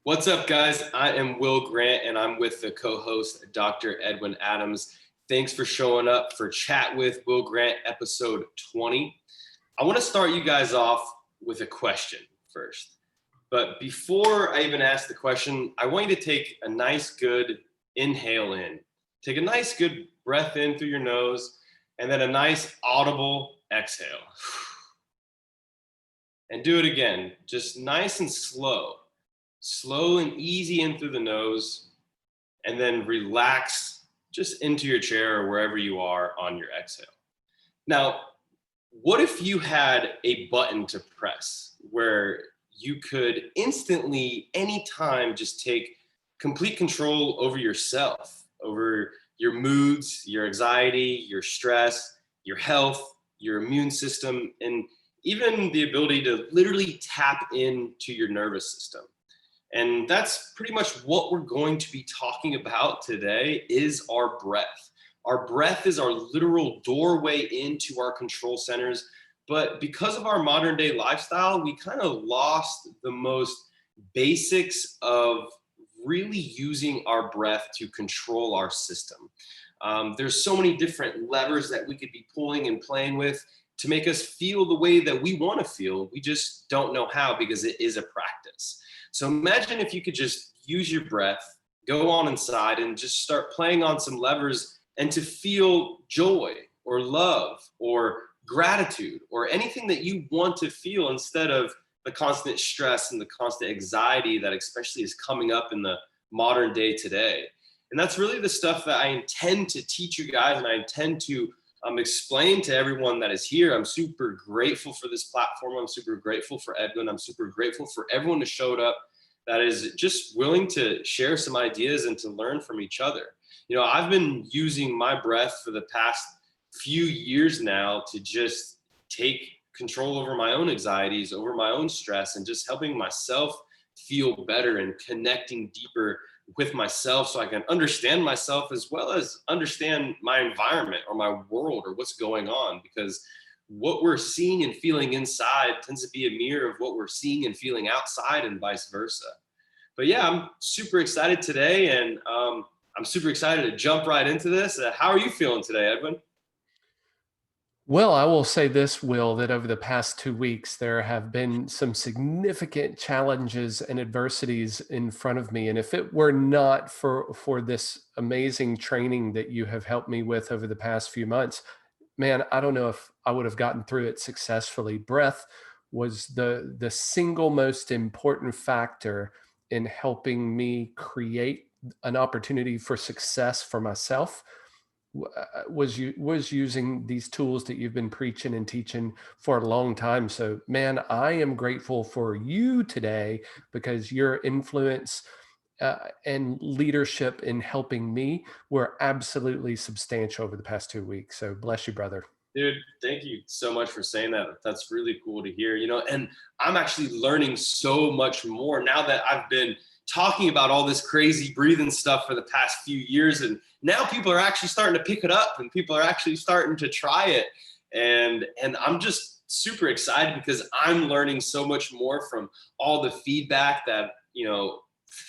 What's up, guys? I am Will Grant, and I'm with the co-host, Dr. Edwin Adams. Thanks for showing up for Chat with Will Grant, episode 20. I want to start you guys off with a question first. But before I even ask the question, I want you to take a nice, good inhale in. Take a nice, good breath in through your nose, and then a nice, audible exhale. And do it again, just nice and slow. Slow and easy in through the nose, and then relax just into your chair or wherever you are on your exhale. Now, what if you had a button to press where you could instantly, anytime, just take complete control over yourself, over your moods, your anxiety, your stress, your health, your immune system, and even the ability to literally tap into your nervous system? And that's pretty much what we're going to be talking about today is our breath. Our breath is our literal doorway into our control centers. But because of our modern day lifestyle, we kind of lost the most basics of really using our breath to control our system. There's so many different levers that we could be pulling and playing with to make us feel the way that we want to feel. We just don't know how because it is a practice. So imagine if you could just use your breath, go on inside and just start playing on some levers and to feel joy or love or gratitude or anything that you want to feel instead of the constant stress and the constant anxiety that especially is coming up in the modern day today. And that's really the stuff that I intend to teach you guys, and I intend to explain to everyone that is here. I'm super grateful for this platform. I'm super grateful for Edwin. I'm super grateful for everyone who showed up that is just willing to share some ideas and to learn from each other. You know, I've been using my breath for the past few years now to just take control over my own anxieties, over my own stress, and just helping myself feel better and connecting deeper with myself so I can understand myself as well as understand my environment or my world or what's going on, because what we're seeing and feeling inside tends to be a mirror of what we're seeing and feeling outside and vice versa. But yeah, I'm super excited today, and I'm super excited to jump right into this. How are you feeling today, Edwin? Well, I will say this, Will, that over the past 2 weeks, there have been some significant challenges and adversities in front of me. And if it were not for this amazing training that you have helped me with over the past few months, man, I don't know if I would have gotten through it successfully. Breath was the single most important factor in helping me create an opportunity for success for myself. Was using these tools that you've been preaching and teaching for a long time. So, man, I am grateful for you today because your influence and leadership in helping me were absolutely substantial over the past 2 weeks. So, bless you, brother. Dude, thank you so much for saying that. That's really cool to hear, and I'm actually learning so much more now that I've been talking about all this crazy breathing stuff for the past few years. And now people are actually starting to pick it up and people are actually starting to try it. And I'm just super excited because I'm learning so much more from all the feedback that,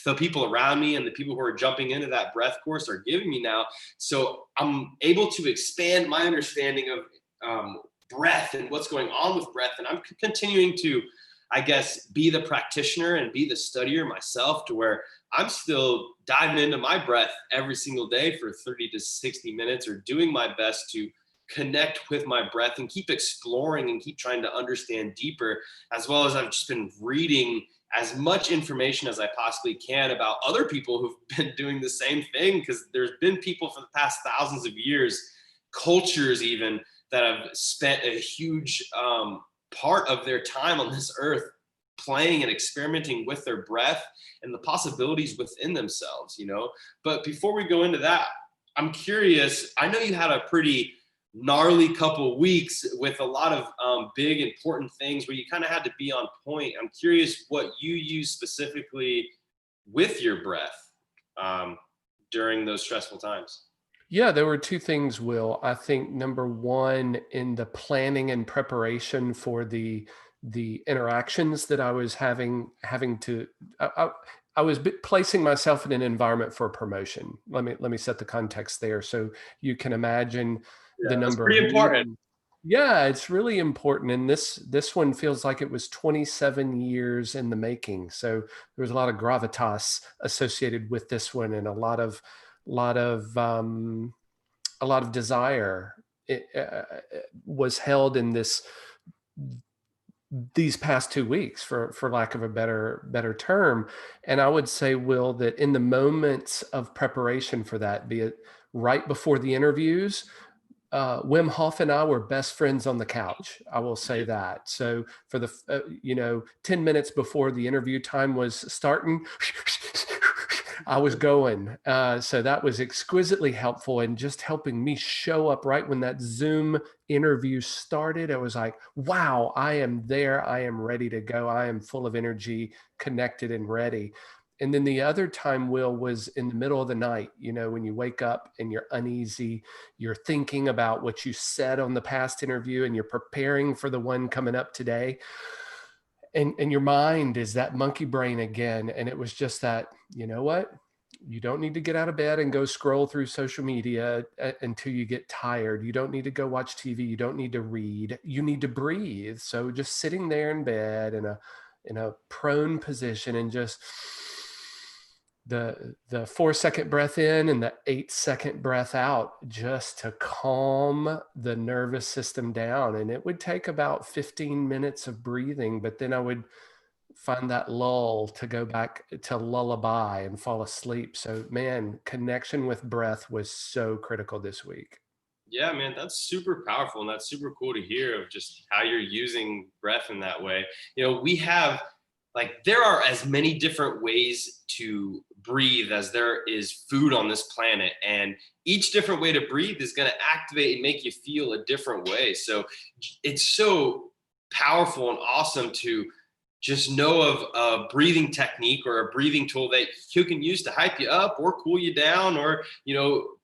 the people around me and the people who are jumping into that breath course are giving me now. So I'm able to expand my understanding of breath and what's going on with breath. And I'm continuing to, I guess, be the practitioner and be the studier myself, to where I'm still diving into my breath every single day for 30 to 60 minutes, or doing my best to connect with my breath and keep exploring and keep trying to understand deeper, as well as I've just been reading as much information as I possibly can about other people who've been doing the same thing, because there's been people for the past thousands of years, cultures even, that have spent a huge part of their time on this earth playing and experimenting with their breath and the possibilities within themselves. But before we go into that, I'm curious. I know you had a pretty gnarly couple of weeks with a lot of big important things where you kind of had to be on point. I'm curious what you use specifically with your breath during those stressful times. Yeah, there were two things, Will. I think number one, in the planning and preparation for the interactions that I was having to, I was placing myself in an environment for a promotion. Let me set the context there, so you can imagine the Yeah, that's number of pretty important. meetings. Yeah, it's really important, and this one feels like it was 27 years in the making. So there was a lot of gravitas associated with this one, and lot of a lot of desire. It was held in these past 2 weeks, for lack of a better term. And I would say, Will, that in the moments of preparation for that, be it right before the interviews, Wim Hof and I were best friends on the couch. I will say that. So for the 10 minutes before the interview time was starting, I was going. So that was exquisitely helpful and just helping me show up right when that Zoom interview started. I was like, wow, I am there. I am ready to go. I am full of energy, connected and ready. And then the other time, Will, was in the middle of the night, when you wake up and you're uneasy, you're thinking about what you said on the past interview and you're preparing for the one coming up today. And your mind is that monkey brain again. And it was just that, you know what? You don't need to get out of bed and go scroll through social media until you get tired. You don't need to go watch TV. You don't need to read. You need to breathe. So just sitting there in bed in a prone position and just the 4-second breath in and the 8-second breath out, just to calm the nervous system down. And it would take about 15 minutes of breathing, but then I would find that lull to go back to lullaby and fall asleep. So man, connection with breath was so critical this week. Yeah, man, that's super powerful, and that's super cool to hear of just how you're using breath in that way. We have like there are as many different ways to breathe as there is food on this planet, and each different way to breathe is going to activate and make you feel a different way. So it's so powerful and awesome to just know of a breathing technique or a breathing tool that you can use to hype you up or cool you down, or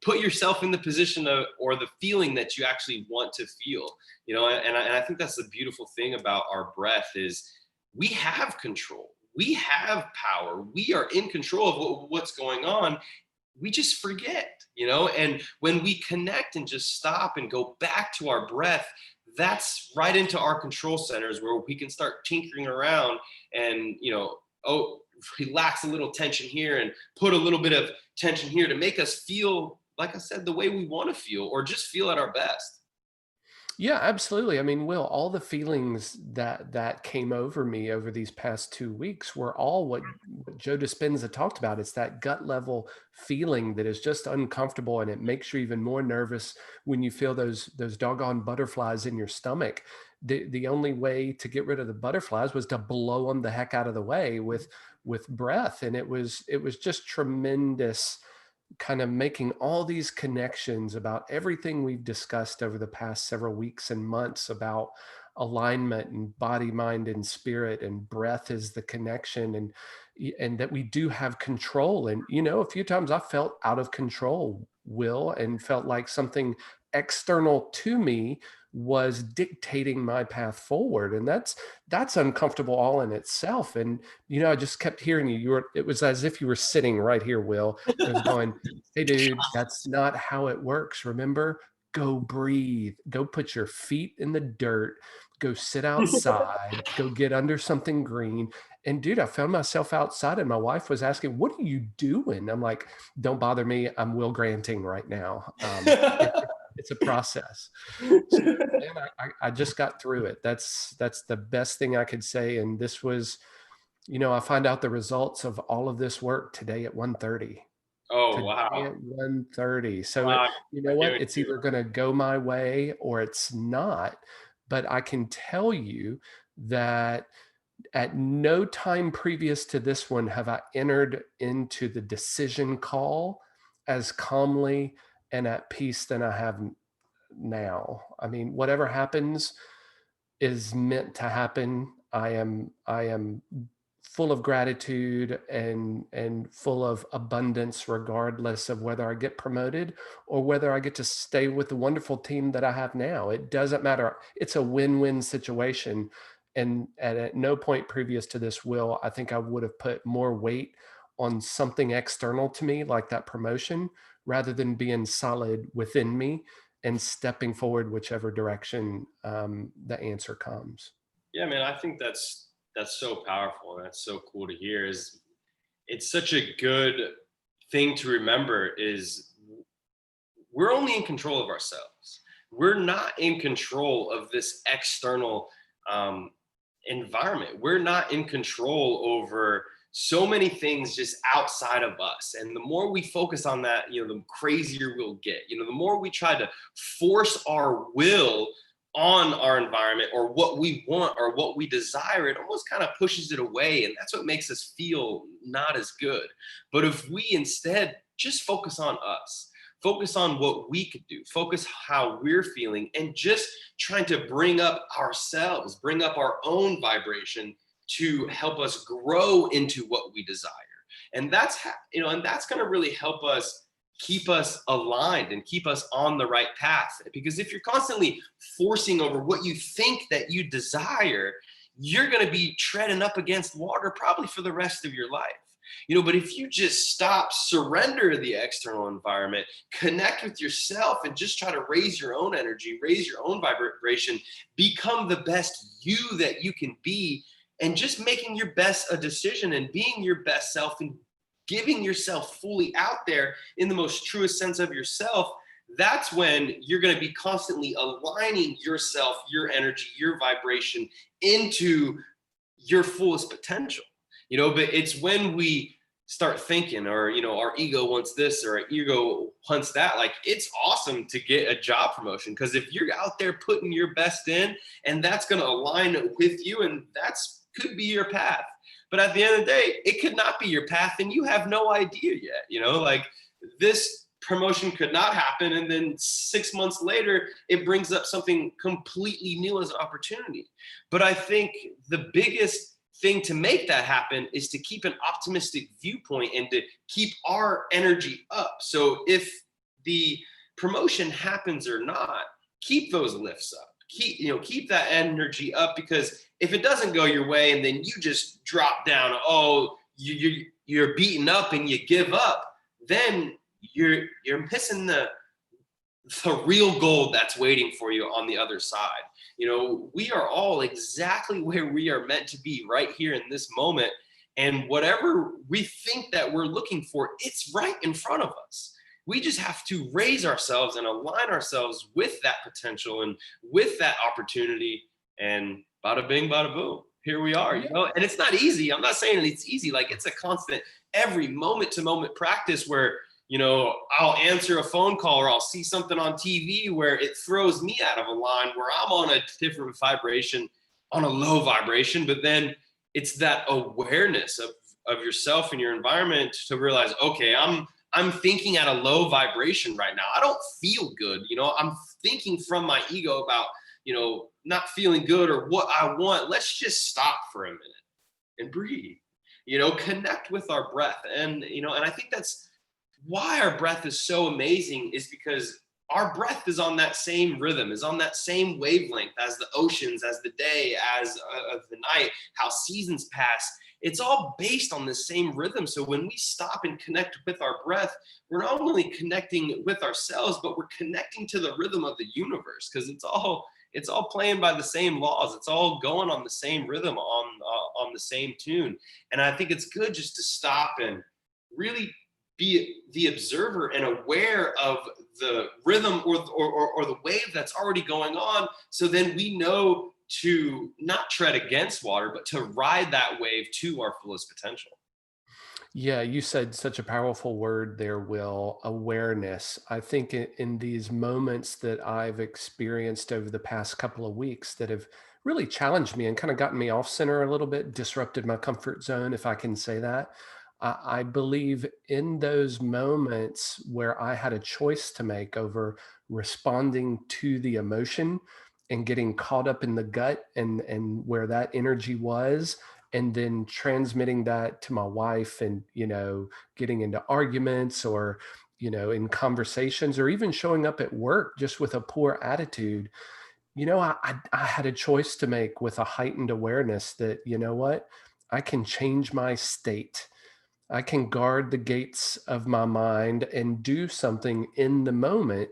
put yourself in the position of, or the feeling that you actually want to feel. And I think that's the beautiful thing about our breath is we have control, we have power, we are in control of what's going on. We just forget. And when we connect and just stop and go back to our breath, that's right into our control centers where we can start tinkering around and relax a little tension here and put a little bit of tension here to make us feel, like I said, the way we want to feel, or just feel at our best. Yeah, absolutely. I mean, Will, all the feelings that came over me over these past 2 weeks were all what Joe Dispenza talked about. It's that gut level feeling that is just uncomfortable, and it makes you even more nervous when you feel those doggone butterflies in your stomach. The only way to get rid of the butterflies was to blow them the heck out of the way with breath, and it was just tremendous, kind of making all these connections about everything we've discussed over the past several weeks and months about alignment and body, mind, and spirit, and breath is the connection, and that we do have control. And a few times I felt out of control, Will, and felt like something external to me was dictating my path forward, and that's uncomfortable all in itself. And I just kept hearing it was as if you were sitting right here, Will. It was going, hey, dude, that's not how it works. Remember, go breathe, go put your feet in the dirt, go sit outside, go get under something green. And dude, I found myself outside and my wife was asking, what are you doing? I'm like, don't bother me. I'm Will Granting right now. It's a process. So, man, I just got through it. That's the best thing I could say. And this was, I find out the results of all of this work today at 1:30. Oh, Today wow. at 1:30. So Wow. you I know can't what? wait It's to hear either going to go my way or it's not. But I can tell you that at no time previous to this one have I entered into the decision call as calmly and at peace than I have now. I mean, whatever happens is meant to happen. I am full of gratitude and full of abundance, regardless of whether I get promoted or whether I get to stay with the wonderful team that I have now. It doesn't matter. It's a win-win situation. And at no point previous to this, Will, I think I would have put more weight on something external to me, like that promotion, rather than being solid within me and stepping forward whichever direction the answer comes. Yeah, man, I think that's so powerful. And that's so cool to hear. Is it's such a good thing to remember is we're only in control of ourselves. We're not in control of this external um, environment. We're not in control over so many things just outside of us. And the more we focus on that, the crazier we'll get. The more we try to force our will on our environment or what we want or what we desire, it almost kind of pushes it away. And that's what makes us feel not as good. But if we instead just focus on us, focus on what we could do, focus how we're feeling, and just trying to bring up ourselves, bring up our own vibration to help us grow into what we desire. And and that's going to really help us keep us aligned and keep us on the right path. Because if you're constantly forcing over what you think that you desire, you're going to be treading up against water probably for the rest of your life. But if you just stop, surrender the external environment, connect with yourself, and just try to raise your own energy, raise your own vibration, become the best you that you can be, and just making your best a decision and being your best self and giving yourself fully out there in the most truest sense of yourself, that's when you're going to be constantly aligning yourself, your energy, your vibration into your fullest potential. But it's when we start thinking, or our ego wants this or our ego wants that. Like, it's awesome to get a job promotion, because if you're out there putting your best in, and that's going to align with you, and that's could be your path. But at the end of the day, it could not be your path, and you have no idea yet. Like, this promotion could not happen, and then 6 months later it brings up something completely new as an opportunity. But I think the biggest thing to make that happen is to keep an optimistic viewpoint and to keep our energy up. So if the promotion happens or not, keep those lifts up. Keep that energy up, because if it doesn't go your way and then you just drop down, you're beaten up and you give up, then you're missing the real gold that's waiting for you on the other side. We are all exactly where we are meant to be right here in this moment. And whatever we think that we're looking for, it's right in front of us. We just have to raise ourselves and align ourselves with that potential and with that opportunity. And bada bing, bada boom. Here we are, and it's not easy. I'm not saying it's easy. Like, it's a constant, every moment to moment practice where, I'll answer a phone call or I'll see something on TV where it throws me out of a line, where I'm on a different vibration, on a low vibration. But then it's that awareness of yourself and your environment to realize, okay, I'm thinking at a low vibration right now. I don't feel good. I'm thinking from my ego about, not feeling good or what I want. Let's just stop for a minute and breathe, connect with our breath. And I think that's why our breath is so amazing, is because our breath is on that same rhythm, is on that same wavelength as the oceans, as the day, as the night, how seasons pass. It's all based on the same rhythm. So when we stop and connect with our breath, we're not only connecting with ourselves, but we're connecting to the rhythm of the universe, because it's all playing by the same laws. It's all going on the same rhythm, on the same tune. And I think it's good just to stop and really be the observer and aware of the rhythm or the wave that's already going on. So then we know to not tread against water, but to ride that wave to our fullest potential. Yeah, you said such a powerful word there, Will, awareness. I think in these moments that I've experienced over the past couple of weeks that have really challenged me and kind of gotten me off center a little bit, disrupted my comfort zone, if I can say that. I believe in those moments where I had a choice to make over responding to the emotion and getting caught up in the gut and where that energy was, and then transmitting that to my wife, and getting into arguments, or in conversations, or even showing up at work just with a poor attitude. I had a choice to make with a heightened awareness that, I can change my state. I can guard the gates of my mind and do something in the moment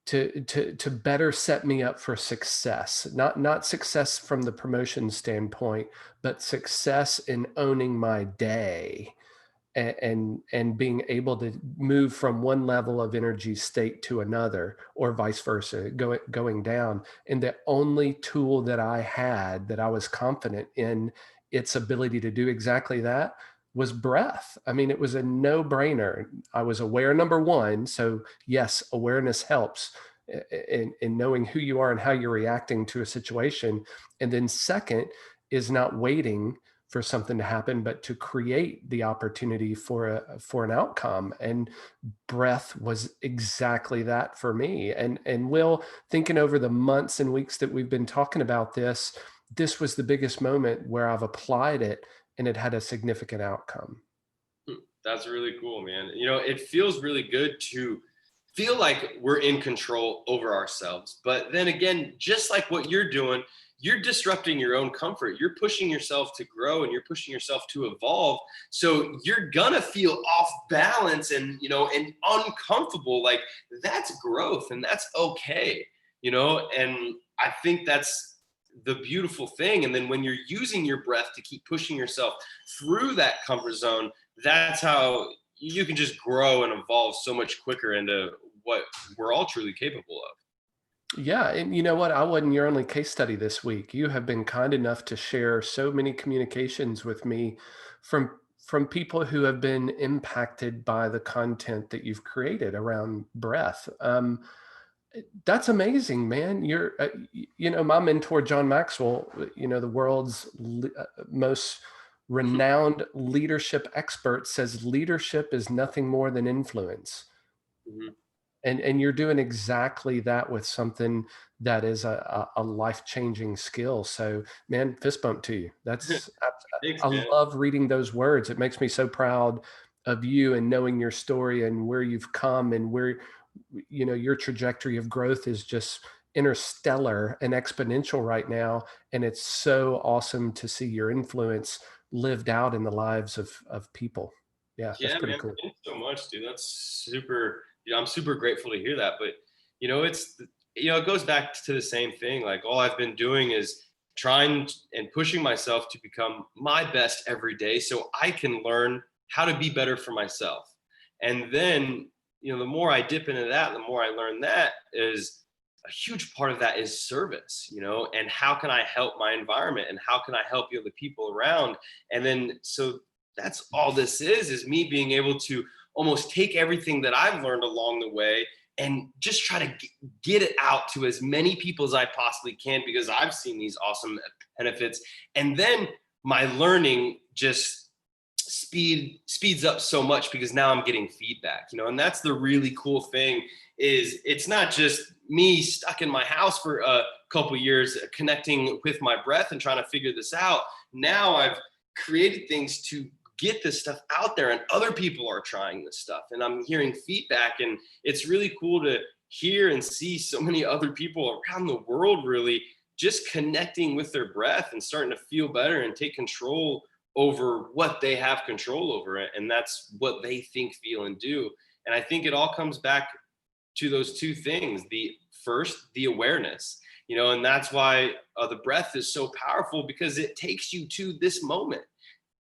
to better set me up for success. Not success from the promotion standpoint, but success in owning my day and being able to move from one level of energy state to another, or vice versa, going down. And the only tool that I had that I was confident in its ability to do exactly that was breath. I mean, it was a no brainer. I was aware, number one. So yes, awareness helps in knowing who you are and how you're reacting to a situation. And then second is not waiting for something to happen, but to create the opportunity for an outcome. And breath was exactly that for me. And Will, thinking over the months and weeks that we've been talking about this, this was the biggest moment where I've applied it and it had a significant outcome. That's really cool, man. It feels really good to feel like we're in control over ourselves. But then again, just like what you're doing, you're disrupting your own comfort. You're pushing yourself to grow and you're pushing yourself to evolve. So you're gonna feel off balance and uncomfortable. Like that's growth and that's okay. And I think that's the beautiful thing. And then when you're using your breath to keep pushing yourself through that comfort zone, that's how you can just grow and evolve so much quicker into what we're all truly capable of. Yeah, and you know what? I wasn't your only case study this week. You have been kind enough to share so many communications with me from people who have been impacted by the content that you've created around breath. That's amazing, man. My mentor, John Maxwell, the world's most renowned leadership expert, says leadership is nothing more than influence. Mhm. And you're doing exactly that with something that is a life-changing skill. So, man, fist bump to you. Thanks, I man. love reading those words. It makes me so proud of you and knowing your story and where you've come and where, your trajectory of growth is just interstellar and exponential right now. And it's so awesome to see your influence lived out in the lives of people. Yeah, that's Yeah, pretty man. cool. Thanks so much, dude. That's super. I'm super grateful to hear that. But it goes back to the same thing. Like all I've been doing is trying and pushing myself to become my best every day, so I can learn how to be better for myself. And then, the more I dip into that, the more I learn that is a huge part of that is service. And how can I help my environment and how can I help the people around? And then so that's all this is me being able to almost take everything that I've learned along the way and just try to get it out to as many people as I possibly can because I've seen these awesome benefits. And then my learning just speeds up so much because now I'm getting feedback. And that's the really cool thing is it's not just me stuck in my house for a couple years connecting with my breath and trying to figure this out. Now I've created things to get this stuff out there and other people are trying this stuff and I'm hearing feedback and it's really cool to hear and see so many other people around the world really just connecting with their breath and starting to feel better and take control over what they have control over it and that's what they think, feel and do. And I think it all comes back to those two things. The awareness, and that's why the breath is so powerful because it takes you to this moment.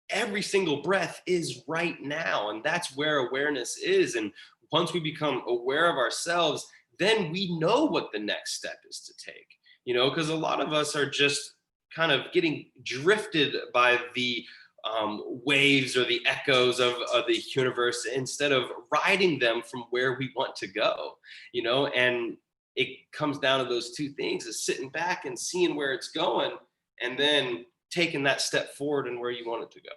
Every single breath is right now and that's where awareness is. And once we become aware of ourselves, then we know what the next step is to take, because a lot of us are just kind of getting drifted by the waves or the echoes of the universe instead of riding them from where we want to go. And it comes down to those two things is sitting back and seeing where it's going and then taking that step forward and where you want it to go.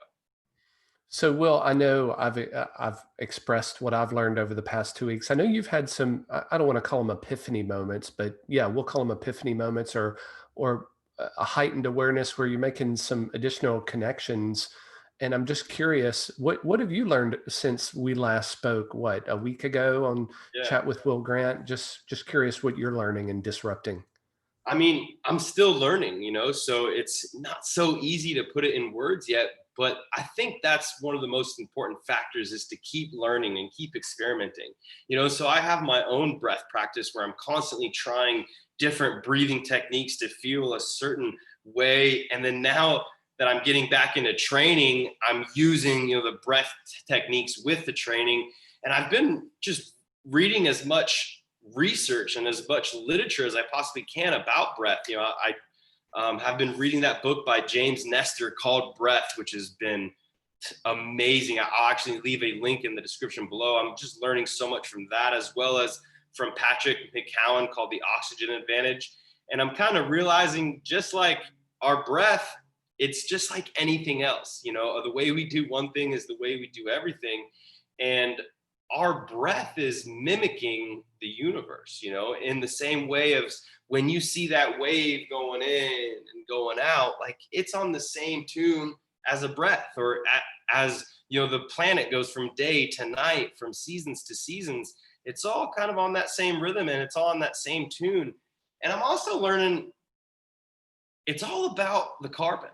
So, Will, I know I've expressed what I've learned over the past 2 weeks. I know you've had some. I don't want to call them epiphany moments, but yeah, we'll call them epiphany moments, or a heightened awareness where you're making some additional connections. And I'm just curious, what have you learned since we last spoke? What, a week ago on Yeah. Chat with Will Grant? Just curious what you're learning and disrupting. I mean, I'm still learning, so it's not so easy to put it in words yet. But I think that's one of the most important factors, is to keep learning and keep experimenting. So I have my own breath practice where I'm constantly trying different breathing techniques to feel a certain way. And then now that I'm getting back into training, I'm using, the breath techniques with the training. And I've been just reading as much research and as much literature as I possibly can about breath. I have been reading that book by James Nestor called Breath, which has been amazing. I'll actually leave a link in the description below. I'm just learning so much from that, as well as from Patrick McCowan, called The Oxygen Advantage. And I'm kind of realizing, just like our breath, it's just like anything else. The way we do one thing is the way we do everything. And our breath is mimicking the universe, in the same way of when you see that wave going in and going out, like it's on the same tune as a breath, or as the planet goes from day to night, from seasons to seasons. It's all kind of on that same rhythm, and it's all on that same tune. And I'm also learning it's all about the carbon,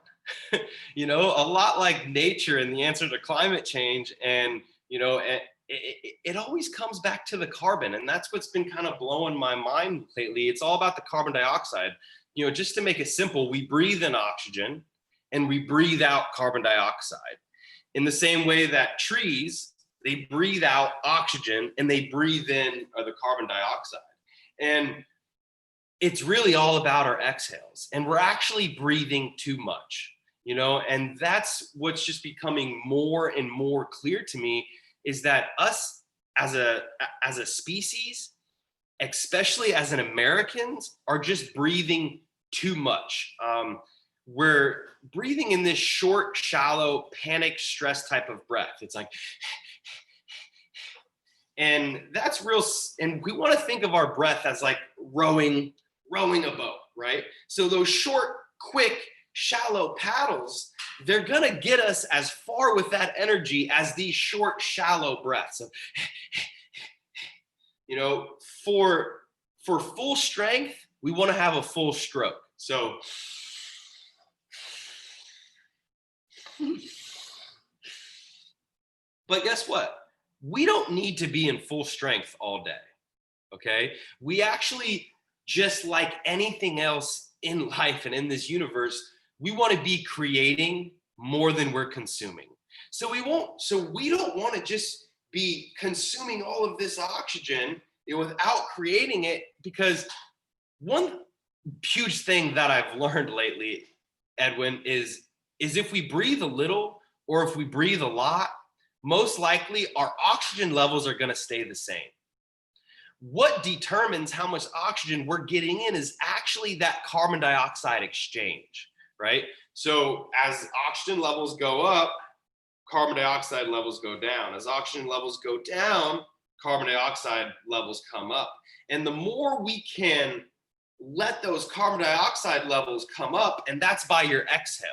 a lot like nature and the answer to climate change. And, it always comes back to the carbon. And that's what's been kind of blowing my mind lately. It's all about the carbon dioxide. Just to make it simple, we breathe in oxygen and we breathe out carbon dioxide. In the same way that trees, they breathe out oxygen and they breathe in the carbon dioxide. And it's really all about our exhales. And we're actually breathing too much, and that's what's just becoming more and more clear to me, is that us as a species, especially as an Americans, are just breathing too much. We're breathing in this short, shallow, panic, stress type of breath. It's like, and that's real. And we want to think of our breath as like rowing a boat, right? So those short, quick, shallow paddles, they're gonna get us as far with that energy as these short, shallow breaths. So, for full strength, we want to have a full stroke. So but guess what? We don't need to be in full strength all day. Okay? We actually, just like anything else in life and in this universe, we want to be creating more than we're consuming. So we don't want to just be consuming all of this oxygen without creating it, because one huge thing that I've learned lately, Edwin, is if we breathe a little or if we breathe a lot, most likely our oxygen levels are going to stay the same. What determines how much oxygen we're getting in is actually that carbon dioxide exchange, right? So as oxygen levels go up, carbon dioxide levels go down. As oxygen levels go down, carbon dioxide levels come up. And the more we can let those carbon dioxide levels come up, and that's by your exhale,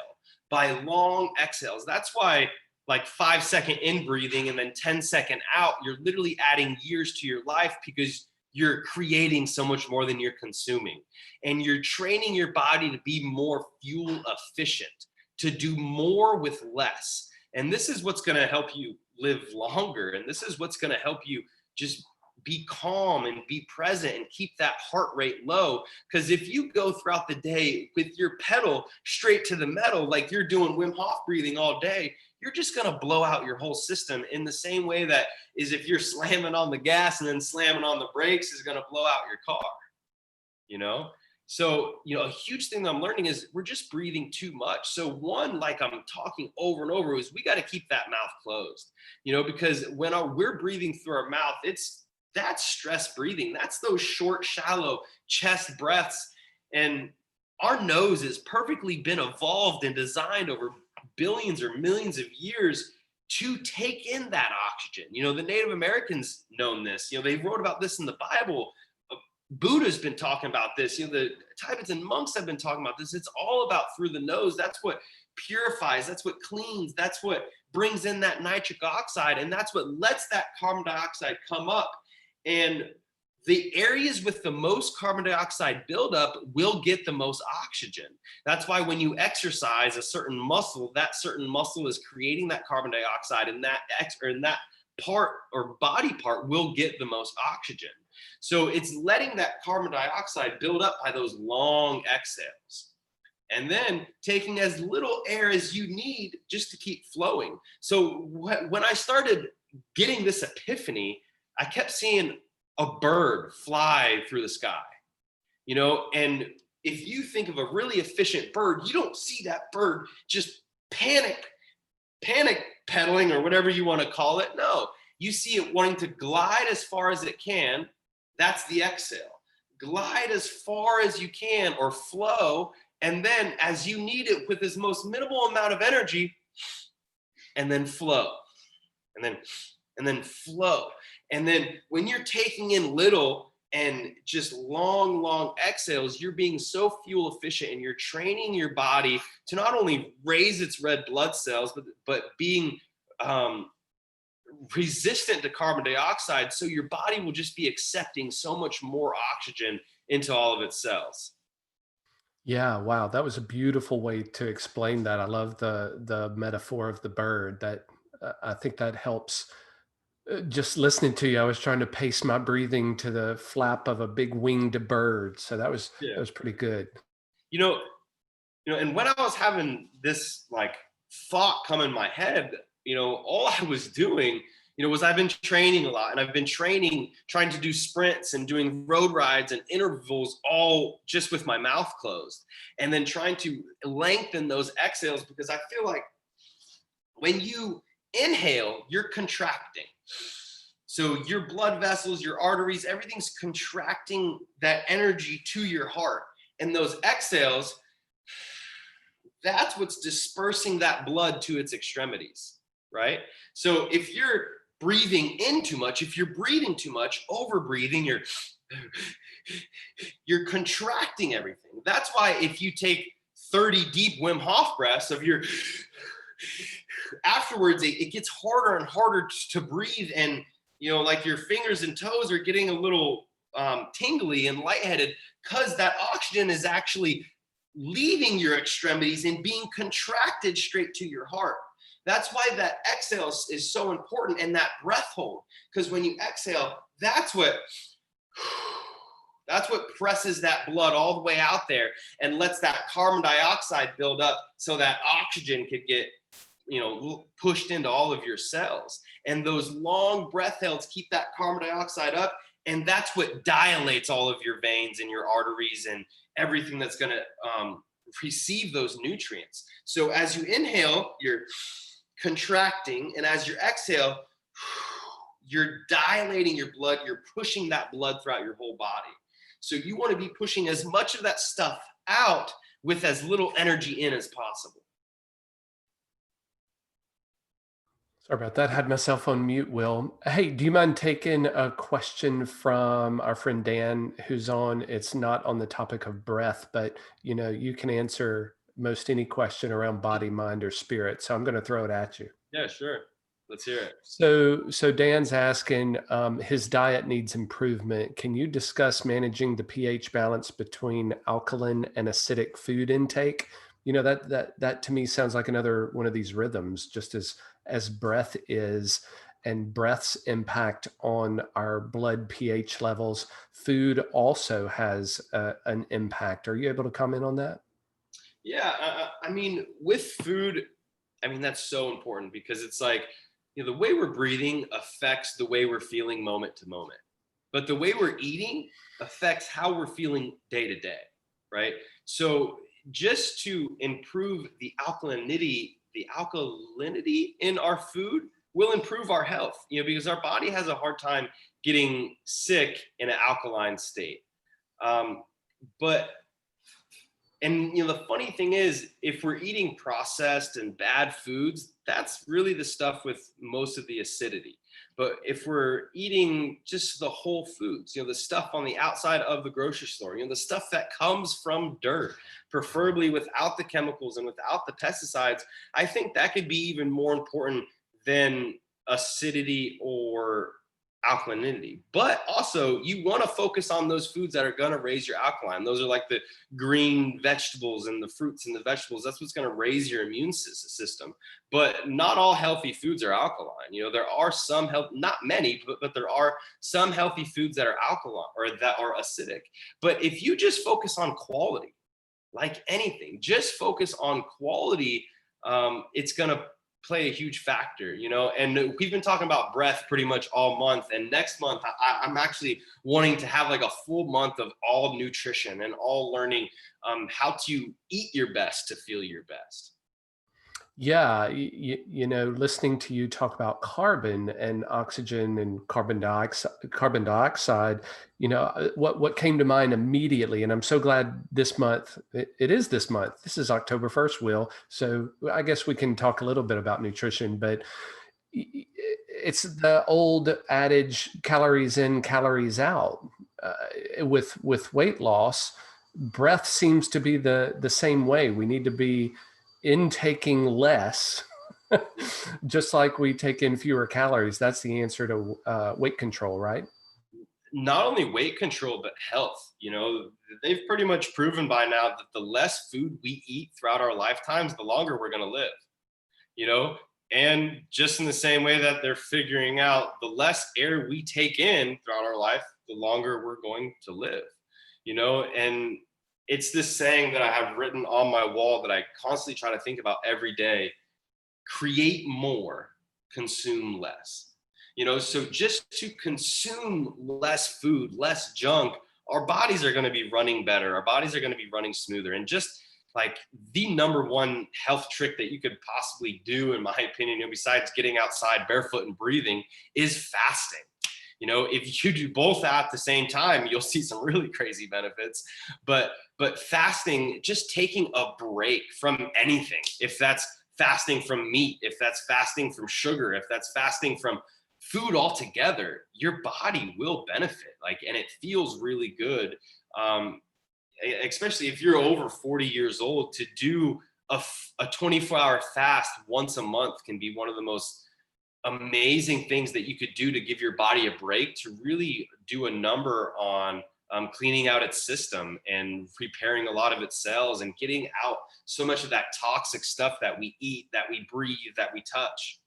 by long exhales. That's why, like 5-second in breathing and then 10-second out, you're literally adding years to your life, because you're creating so much more than you're consuming. And you're training your body to be more fuel efficient, to do more with less. And this is what's going to help you live longer. And this is what's going to help you just be calm and be present and keep that heart rate low. Because if you go throughout the day with your pedal straight to the metal, like you're doing Wim Hof breathing all day, you're just going to blow out your whole system, in the same way that is if you're slamming on the gas and then slamming on the brakes is going to blow out your car, So, a huge thing that I'm learning is we're just breathing too much. So one, like I'm talking over and over, is we got to keep that mouth closed, because when we're breathing through our mouth, that's stress breathing. That's those short, shallow chest breaths. And our nose has perfectly been evolved and designed over billions or millions of years to take in that oxygen. The Native Americans known this. They wrote about this in the Bible. Buddha's been talking about this. The Tibetan monks have been talking about this. It's all about through the nose. That's what purifies. That's what cleans. That's what brings in that nitric oxide. And that's what lets that carbon dioxide come up. And the areas with the most carbon dioxide buildup will get the most oxygen. That's why when you exercise a certain muscle, that certain muscle is creating that carbon dioxide, and that part or body part will get the most oxygen. So it's letting that carbon dioxide build up by those long exhales, and then taking as little air as you need just to keep flowing. So when I started getting this epiphany, I kept seeing a bird fly through the sky, and if you think of a really efficient bird, you don't see that bird just panic pedaling or whatever you want to call it. No, you see it wanting to glide as far as it can. That's the exhale. Glide as far as you can, or flow. And then as you need it with as most minimal amount of energy, and then flow, and then flow. And then when you're taking in little and just long exhales, you're being so fuel efficient, and you're training your body to not only raise its red blood cells, but being resistant to carbon dioxide. So your body will just be accepting so much more oxygen into all of its cells. Yeah, wow, that was a beautiful way to explain that. I love the metaphor of the bird. That I think that helps. Just listening to you, I was trying to pace my breathing to the flap of a big winged bird. So that Yeah. was pretty good. You know, and when I was having this like thought come in my head, all I was doing, was I've been training a lot, and I've been trying to do sprints and doing road rides and intervals all just with my mouth closed, and then trying to lengthen those exhales, because I feel like when you inhale, you're contracting. So your blood vessels, your arteries, everything's contracting that energy to your heart. And those exhales, that's what's dispersing that blood to its extremities, right? So if you're breathing in too much, if you're breathing too much, over breathing, you're contracting everything. That's why if you take 30 deep Wim Hof breaths of your afterwards, it gets harder and harder to breathe, and like your fingers and toes are getting a little tingly and lightheaded, because that oxygen is actually leaving your extremities and being contracted straight to your heart. That's why that exhale is so important, and that breath hold, because when you exhale, that's what presses that blood all the way out there and lets that carbon dioxide build up, so that oxygen could get pushed into all of your cells. And those long breath holds keep that carbon dioxide up, and that's what dilates all of your veins and your arteries and everything that's going to receive those nutrients. So as you inhale, you're contracting, and as you exhale, you're dilating your blood, you're pushing that blood throughout your whole body. So you want to be pushing as much of that stuff out with as little energy in as possible. Sorry about that. Had myself on mute, Will. Hey, do you mind taking a question from our friend Dan, who's on? It's not on the topic of breath, but you can answer most any question around body, mind, or spirit. So I'm going to throw it at you. Yeah, sure. Let's hear it. So Dan's asking, his diet needs improvement. Can you discuss managing the pH balance between alkaline and acidic food intake? That to me sounds like another one of these rhythms, just as breath is, and breath's impact on our blood pH levels. Food also has an impact. Are you able to comment on that? Yeah, I mean, with food, that's so important, because it's like, the way we're breathing affects the way we're feeling moment to moment. But the way we're eating affects how we're feeling day to day, right? So just to improve the alkalinity in our food will improve our health, because our body has a hard time getting sick in an alkaline state. The funny thing is, if we're eating processed and bad foods, that's really the stuff with most of the acidity. But if we're eating just the whole foods, the stuff on the outside of the grocery store, the stuff that comes from dirt, preferably without the chemicals and without the pesticides, I think that could be even more important than acidity or alkalinity. But also you want to focus on those foods that are going to raise your alkaline. Those are like the green vegetables and the fruits and the vegetables. That's what's going to raise your immune system. But not all healthy foods are alkaline. You know, there are some health, not many, but there are some healthy foods that are alkaline or that are acidic. But if you just focus on quality, like anything, just focus on quality, it's going to play a huge factor, you know. And we've been talking about breath pretty much all month, and next month I'm actually wanting to have like a full month of all nutrition and all learning how to eat your best to feel your best. Yeah, you know, listening to you talk about carbon and oxygen and carbon dioxide, you know, what came to mind immediately, and I'm so glad this month, it is this month. This is October 1st, Will. So I guess we can talk a little bit about nutrition, but it's the old adage, calories in, calories out. With weight loss, breath seems to be the same way. We need to be intaking less, just like we take in fewer calories. That's the answer to weight control, right? Not only weight control, but health. You know, they've pretty much proven by now that the less food we eat throughout our lifetimes, the longer we're going to live, you know. And just in the same way that they're figuring out the less air we take in throughout our life, the longer we're going to live, you know. And it's this saying that I have written on my wall that I constantly try to think about every day: create more, consume less. You know, so just to consume less food, less junk, our bodies are going to be running better. Our bodies are going to be running smoother. And just like the number one health trick that you could possibly do, in my opinion, you know, besides getting outside barefoot and breathing, is fasting. You know, if you do both at the same time, you'll see some really crazy benefits. But fasting, just taking a break from anything, if that's fasting from meat, if that's fasting from sugar, if that's fasting from food altogether, your body will benefit. Like, and it feels really good. Especially if you're over 40 years old, to do a 24-hour fast once a month can be one of the most amazing things that you could do to give your body a break, to really do a number on cleaning out its system and repairing a lot of its cells and getting out so much of that toxic stuff that we eat, that we breathe, that we touch,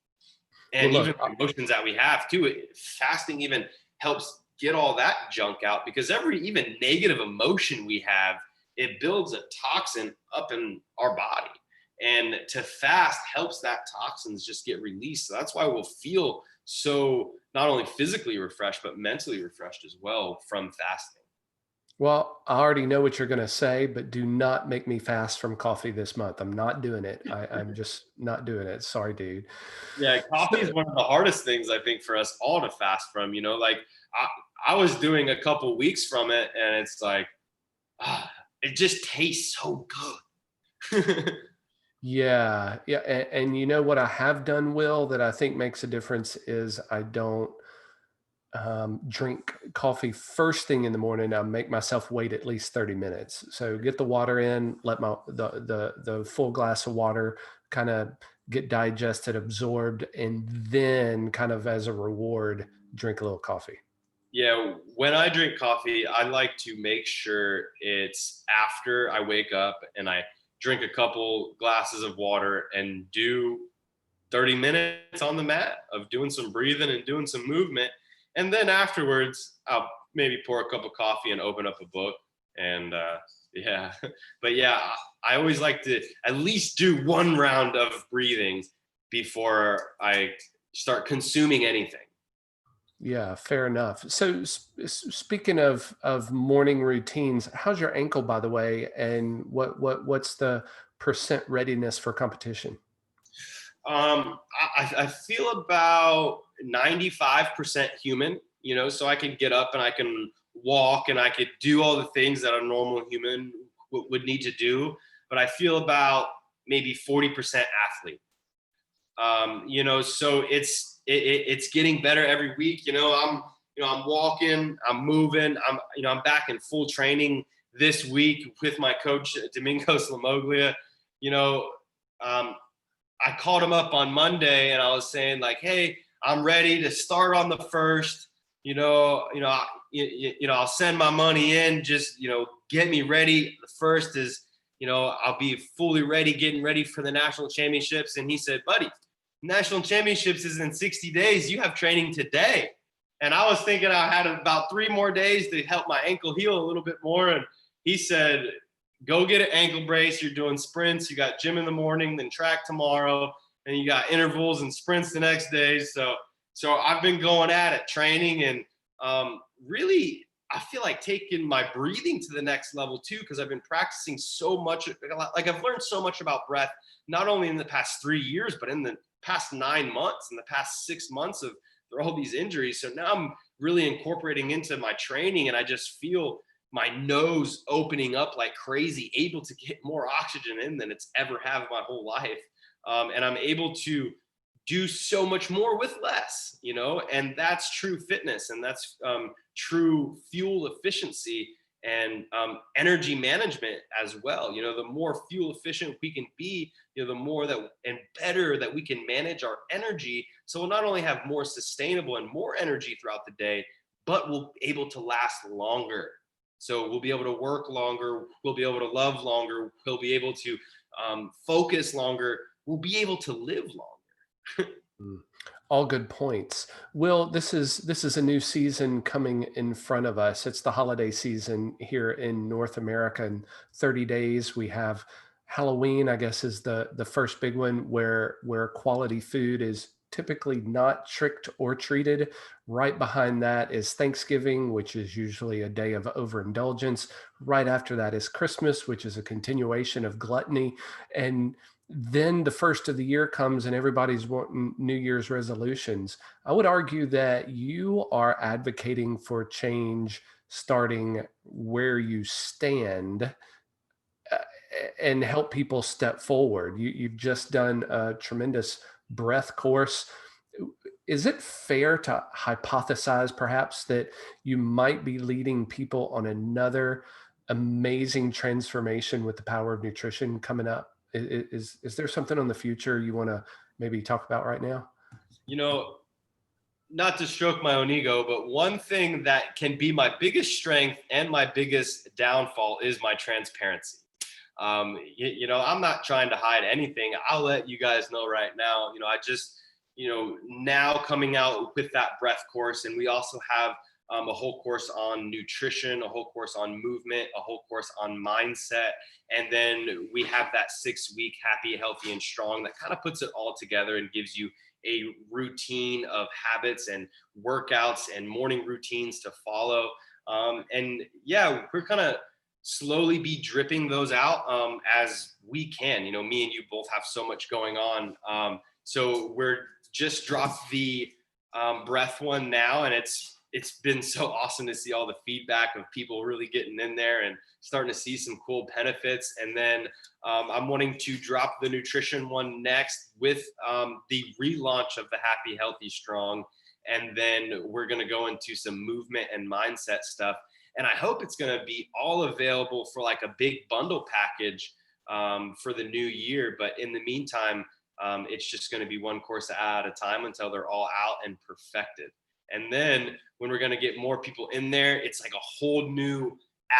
Well, and even look, the emotions that we have too. Fasting even helps get all that junk out, because every even negative emotion we have, it builds a toxin up in our body. And to fast helps that toxins just get released. So that's why we'll feel so not only physically refreshed, but mentally refreshed as well from fasting. well, I already know what you're going to say, but do not make me fast from coffee this month. I'm not doing it. I'm just not doing it. Sorry, dude. Yeah, coffee is So, one of the hardest things I think for us all to fast from. You know, like I was doing a couple weeks from it, and it's like, it just tastes so good. yeah, yeah, and you know what I have done, Will, that I think makes a difference is I don't drink coffee first thing in the morning. I make myself wait at least 30 minutes. So get the water in, let the full glass of water kind of get digested, absorbed, and then kind of as a reward, drink a little coffee. Yeah, when I drink coffee, I like to make sure it's after I wake up and I drink a couple glasses of water and do 30 minutes on the mat of doing some breathing and doing some movement. And then afterwards, I'll maybe pour a cup of coffee and open up a book. And yeah, but yeah, I always like to at least do one round of breathing before I start consuming anything. Yeah, fair enough. So speaking of morning routines, how's your ankle, by the way, and what's the percent readiness for competition? I feel about 95% human, you know, so I can get up and I can walk and I could do all the things that a normal human would need to do. But I feel about maybe 40% athlete. You know, so it's getting better every week. I'm walking, I'm moving, I'm back in full training this week with my coach Domingos Lamoglia. You know, um, I called him up on Monday and I was saying like, hey, I'm ready to start on the first. I'll send my money in, just, get me ready. The first is, I'll be fully ready, getting ready for the national championships. And he said, buddy, national championships is in 60 days. You have training today. And I was thinking I had about 3 more days to help my ankle heal a little bit more. And he said, go get an ankle brace. You're doing sprints. You got gym in the morning, then track tomorrow, and you got intervals and sprints the next day. So I've been going at it, training, and really, I feel like taking my breathing to the next level too, because I've been practicing so much. Like I've learned so much about breath, not only in the past 3 years, but in the past 9 months, in the past 6 months of all these injuries. So now I'm really incorporating into my training, and I just feel my nose opening up like crazy, able to get more oxygen in than it's ever have my whole life. And I'm able to do so much more with less, and that's true fitness, and that's true fuel efficiency, and energy management as well. The more fuel efficient we can be, the more that and better that we can manage our energy. So we'll not only have more sustainable and more energy throughout the day, but we'll be able to last longer. So we'll be able to work longer. We'll be able to love longer. We'll be able to focus longer. We'll be able to live longer. Mm. All good points. Will, this is a new season coming in front of us. It's the holiday season here in North America. In 30 days, we have Halloween, I guess, is the first big one where quality food is typically not tricked or treated. Right behind that is Thanksgiving, which is usually a day of overindulgence. Right after that is Christmas, which is a continuation of gluttony. And then the first of the year comes and everybody's wanting New Year's resolutions. I would argue that you are advocating for change starting where you stand, uh, and help people step forward. You've just done a tremendous breath course. Is it fair to hypothesize perhaps that you might be leading people on another amazing transformation with the power of nutrition coming up? Is there something on the future you want to maybe talk about right now? you know Not to stroke my own ego, but one thing that can be my biggest strength and my biggest downfall is my transparency. I'm not trying to hide anything. I'll let you guys know right now. I just, now coming out with that breath course, and we also have a whole course on nutrition, a whole course on movement, a whole course on mindset. And then we have that 6 week happy, healthy, and strong that kind of puts it all together and gives you a routine of habits and workouts and morning routines to follow. And yeah, we're kind of slowly be dripping those out as we can. Me and you both have so much going on. So we're just dropped the breath one now, and it's been so awesome to see all the feedback of people really getting in there and starting to see some cool benefits. And then I'm wanting to drop the nutrition one next with the relaunch of the Happy, Healthy, Strong. And then we're going to go into some movement and mindset stuff. And I hope it's going to be all available for like a big bundle package for the new year. But in the meantime, it's just going to be one course at a time until they're all out and perfected. And then when we're going to get more people in there, it's like a whole new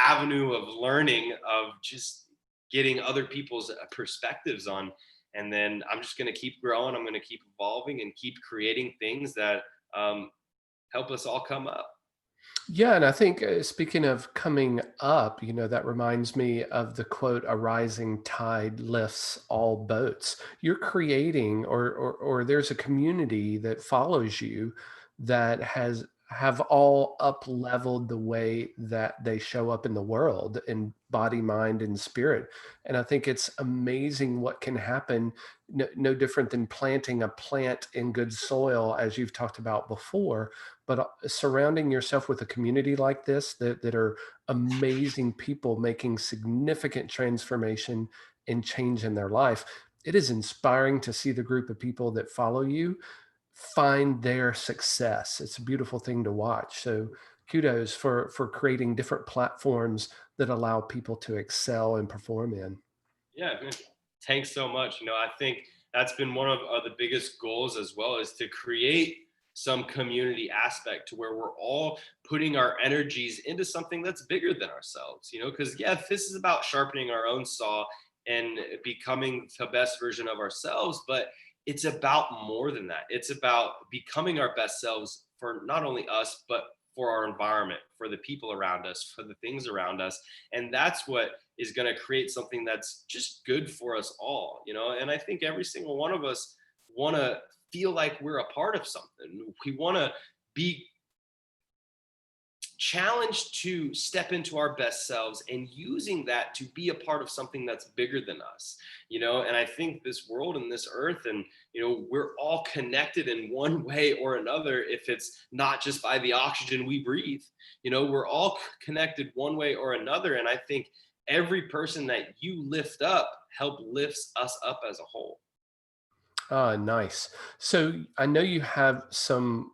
avenue of learning, of just getting other people's perspectives on. And then I'm just going to keep growing. I'm going to keep evolving and keep creating things that help us all come up. Yeah, and I think speaking of coming up, that reminds me of the quote, "A rising tide lifts all boats." You're creating, or there's a community that follows you that have all up leveled the way that they show up in the world in body, mind, and spirit. And I think it's amazing what can happen. No different than planting a plant in good soil, as you've talked about before, but surrounding yourself with a community like this that are amazing people making significant transformation and change in their life. It is inspiring to see the group of people that follow you find their success. It's a beautiful thing to watch. So kudos for creating different platforms that allow people to excel and perform in. Yeah, man. Thanks so much. I think that's been one of the biggest goals as well, is to create some community aspect to where we're all putting our energies into something that's bigger than ourselves, because yeah, this is about sharpening our own saw and becoming the best version of ourselves, but it's about more than that. It's about becoming our best selves for not only us, but for our environment, for the people around us, for the things around us. And that's what is going to create something that's just good for us all. And I think every single one of us want to feel like we're a part of something. We want to be challenged to step into our best selves and using that to be a part of something that's bigger than us. And I think this world and this earth, and we're all connected in one way or another. If it's not just by the oxygen we breathe, we're all connected one way or another. And I think every person that you lift up help lifts us up as a whole. Ah, nice. So I know you have some,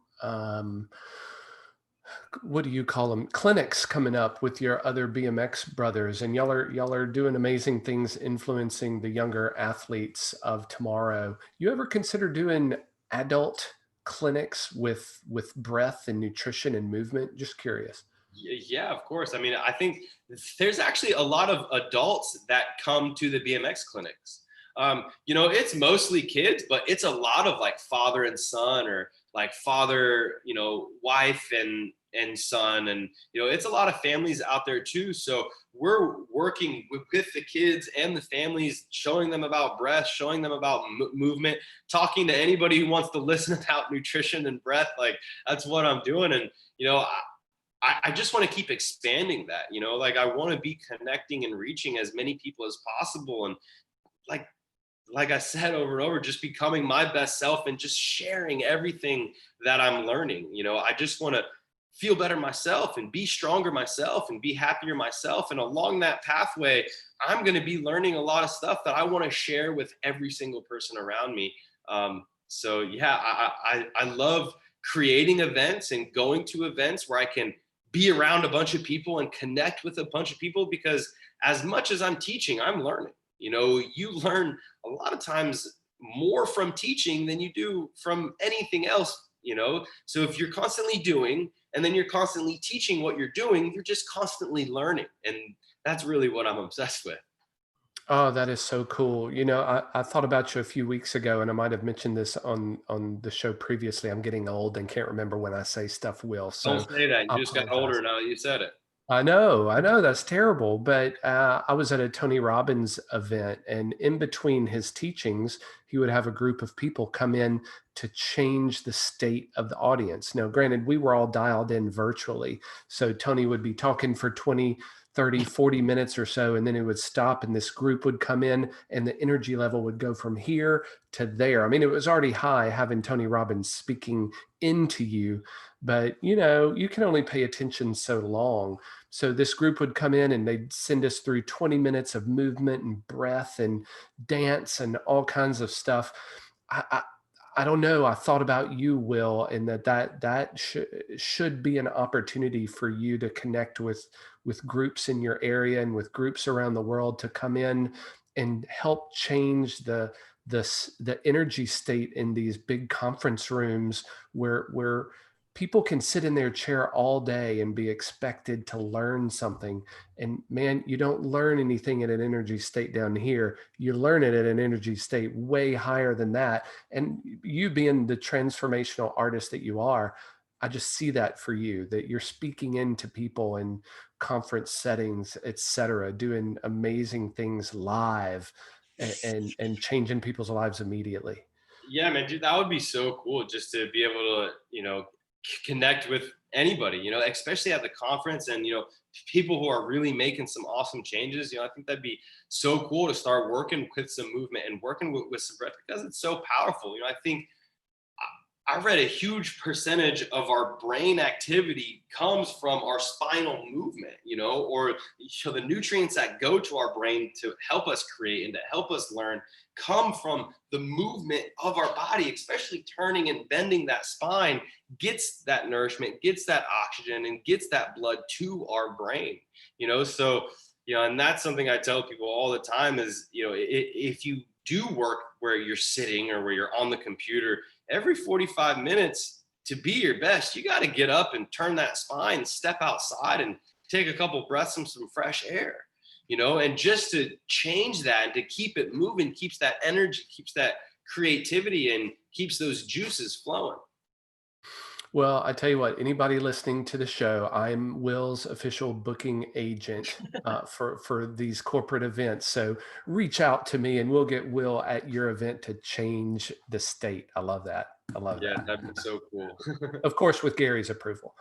what do you call them? Clinics coming up with your other BMX brothers, and y'all are doing amazing things, influencing the younger athletes of tomorrow. You ever consider doing adult clinics with breath and nutrition and movement? Just curious. Yeah, of course. I mean, I think there's actually a lot of adults that come to the BMX clinics. It's mostly kids, but it's a lot of like father and son, or like father, wife and son, and it's a lot of families out there too. So we're working with the kids and the families, showing them about breath, showing them about movement, talking to anybody who wants to listen about nutrition and breath. Like that's what I'm doing, and I just want to keep expanding that. Like I want to be connecting and reaching as many people as possible, and like like I said over and over, just becoming my best self and just sharing everything that I'm learning. I just want to feel better myself and be stronger myself and be happier myself. And along that pathway, I'm going to be learning a lot of stuff that I want to share with every single person around me. So yeah, I love creating events and going to events where I can be around a bunch of people and connect with a bunch of people, because as much as I'm teaching, I'm learning. You learn a lot of times more from teaching than you do from anything else. So if you're constantly doing and then you're constantly teaching what you're doing, you're just constantly learning. And that's really what I'm obsessed with. Oh, that is so cool. I thought about you a few weeks ago, and I might have mentioned this on the show previously. I'm getting old and can't remember when I say stuff, Will. Don't So say that. I You just got older apologize. now that you said it. I know, that's terrible. But I was at a Tony Robbins event, and in between his teachings, he would have a group of people come in to change the state of the audience. Now, granted, we were all dialed in virtually. So Tony would be talking for 20, 30, 40 minutes or so, and then it would stop, and this group would come in, and the energy level would go from here to there. I mean, it was already high having Tony Robbins speaking into you, but you can only pay attention so long. So this group would come in and they'd send us through 20 minutes of movement and breath and dance and all kinds of stuff. I, I, I don't know. I thought about you, Will, and that should be an opportunity for you to connect with groups in your area and with groups around the world to come in and help change the energy state in these big conference rooms where people can sit in their chair all day and be expected to learn something. And man, you don't learn anything at an energy state down here. You learn it at an energy state way higher than that. And you being the transformational artist that you are, I just see that for you, that you're speaking into people in conference settings, et cetera, doing amazing things live and changing people's lives immediately. Yeah, man, dude, that would be so cool just to be able to, connect with anybody, especially at the conference, and, people who are really making some awesome changes. I think that'd be so cool to start working with some movement and working with some breath, because it's so powerful. I think I read a huge percentage of our brain activity comes from our spinal movement, or the nutrients that go to our brain to help us create and to help us learn come from the movement of our body, especially turning and bending that spine gets that nourishment, gets that oxygen, and gets that blood to our brain. So, and that's something I tell people all the time is, if you do work where you're sitting or where you're on the computer, every 45 minutes, to be your best, you got to get up and turn that spine, step outside and take a couple breaths of some fresh air, and just to change that and to keep it moving, keeps that energy, keeps that creativity, and keeps those juices flowing. Well, I tell you what, anybody listening to the show, I'm Will's official booking agent for these corporate events. So reach out to me, and we'll get Will at your event to change the state. I love that. I love Yeah, that. that'd be so cool. Of course, with Gary's approval.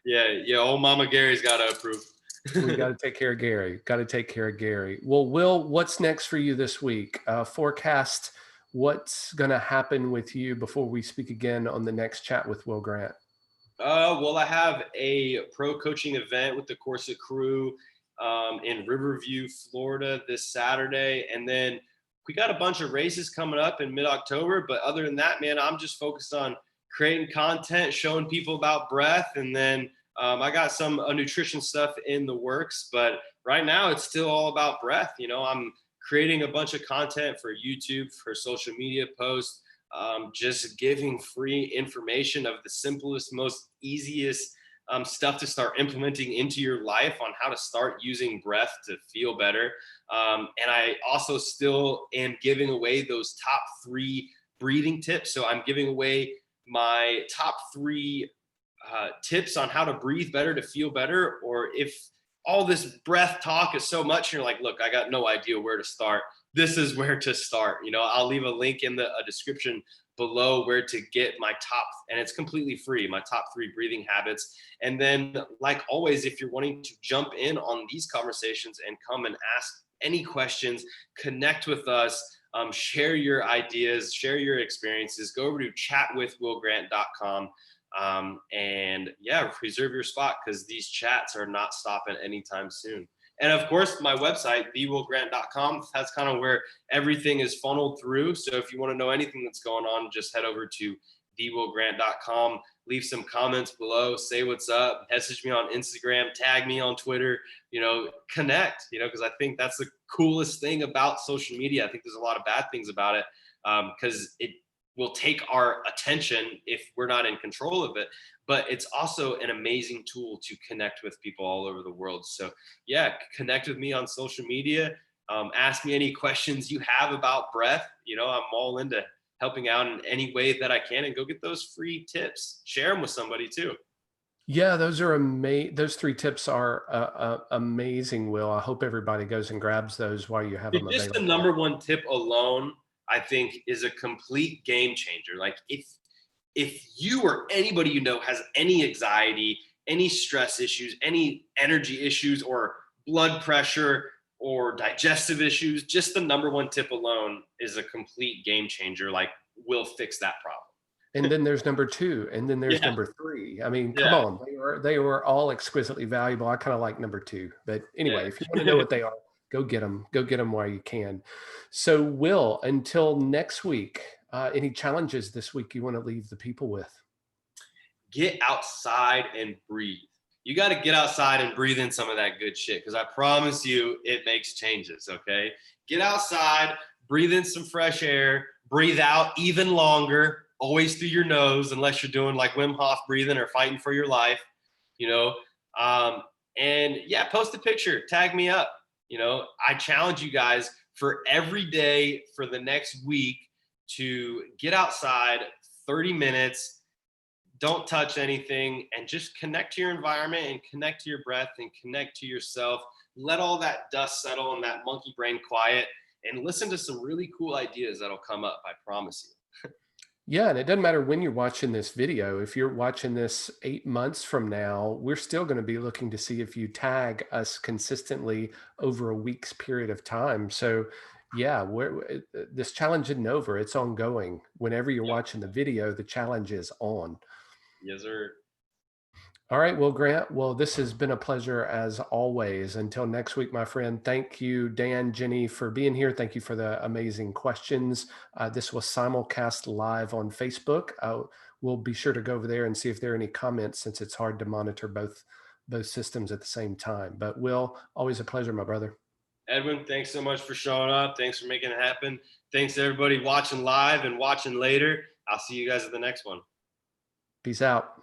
Yeah, old Mama Gary's got to approve. We got to take care of Gary. Got to take care of Gary. Well, Will, what's next for you this week? Forecast what's going to happen with you before we speak again on the next chat with Will Grant. Well, I have a pro coaching event with the Corsa crew in Riverview, Florida this Saturday. And then we got a bunch of races coming up in mid-October. But other than that, man, I'm just focused on creating content, showing people about breath. And then I got some nutrition stuff in the works. But right now, it's still all about breath. I'm creating a bunch of content for YouTube, for social media posts, just giving free information of the simplest, most easiest stuff to start implementing into your life on how to start using breath to feel better. And I also still am giving away those top 3 breathing tips. So I'm giving away my top 3 tips on how to breathe better to feel better. Or if all this breath talk is so much, you're like, look, I got no idea where to start. This is where to start. I'll leave a link in the description below where to get my top, and it's completely free, my top 3 breathing habits. And then, like always, if you're wanting to jump in on these conversations and come and ask any questions, connect with us, share your ideas, share your experiences, go over to chatwithwillgrant.com. And yeah, reserve your spot, because these chats are not stopping anytime soon. And of course, my website, thewillgrant.com, that's kind of where everything is funneled through. So if you want to know anything that's going on, just head over to thewillgrant.com, leave some comments below, say what's up, message me on Instagram, tag me on Twitter, connect, because I think that's the coolest thing about social media. I think there's a lot of bad things about it, because it will take our attention if we're not in control of it. But it's also an amazing tool to connect with people all over the world. So yeah, connect with me on social media. Ask me any questions you have about breath. I'm all into helping out in any way that I can, and go get those free tips. Share them with somebody too. Yeah, those are those 3 tips are amazing, Will. I hope everybody goes and grabs those while you have them Just available. the number 1 tip alone, I think, is a complete game changer. Like if you or anybody has any anxiety, any stress issues, any energy issues, or blood pressure or digestive issues, just the number 1 tip alone is a complete game changer. Like, will fix that problem. And then there's number 2, and then there's Yeah. number 3. I mean, come Yeah. on, they were all exquisitely valuable. I kind of like number 2, but anyway, Yeah. if you want to know what they are, go get them while you can. So, Will, until next week, any challenges this week you want to leave the people with? Get outside and breathe. You got to get outside and breathe in some of that good shit, because I promise you it makes changes. Okay, get outside, breathe in some fresh air, breathe out even longer, always through your nose, unless you're doing like Wim Hof breathing or fighting for your life, and yeah, post a picture, tag me up. I challenge you guys for every day for the next week to get outside 30 minutes, don't touch anything, and just connect to your environment and connect to your breath and connect to yourself. Let all that dust settle and that monkey brain quiet, and listen to some really cool ideas that'll come up. I promise you. Yeah, and it doesn't matter when you're watching this video. If you're watching this 8 months from now, we're still going to be looking to see if you tag us consistently over a week's period of time. So yeah, this challenge isn't over. It's ongoing. Whenever you're watching the video, the challenge is on. Yes, sir. All right, well, Grant, well, this has been a pleasure as always. Until next week, my friend, thank you, Dan, Jenny, for being here. Thank you for the amazing questions. This was simulcast live on Facebook. We'll be sure to go over there and see if there are any comments, since it's hard to monitor both systems at the same time. But Will, always a pleasure, my brother. Edwin, thanks so much for showing up. Thanks for making it happen. Thanks to everybody watching live and watching later. I'll see you guys at the next one. Peace out.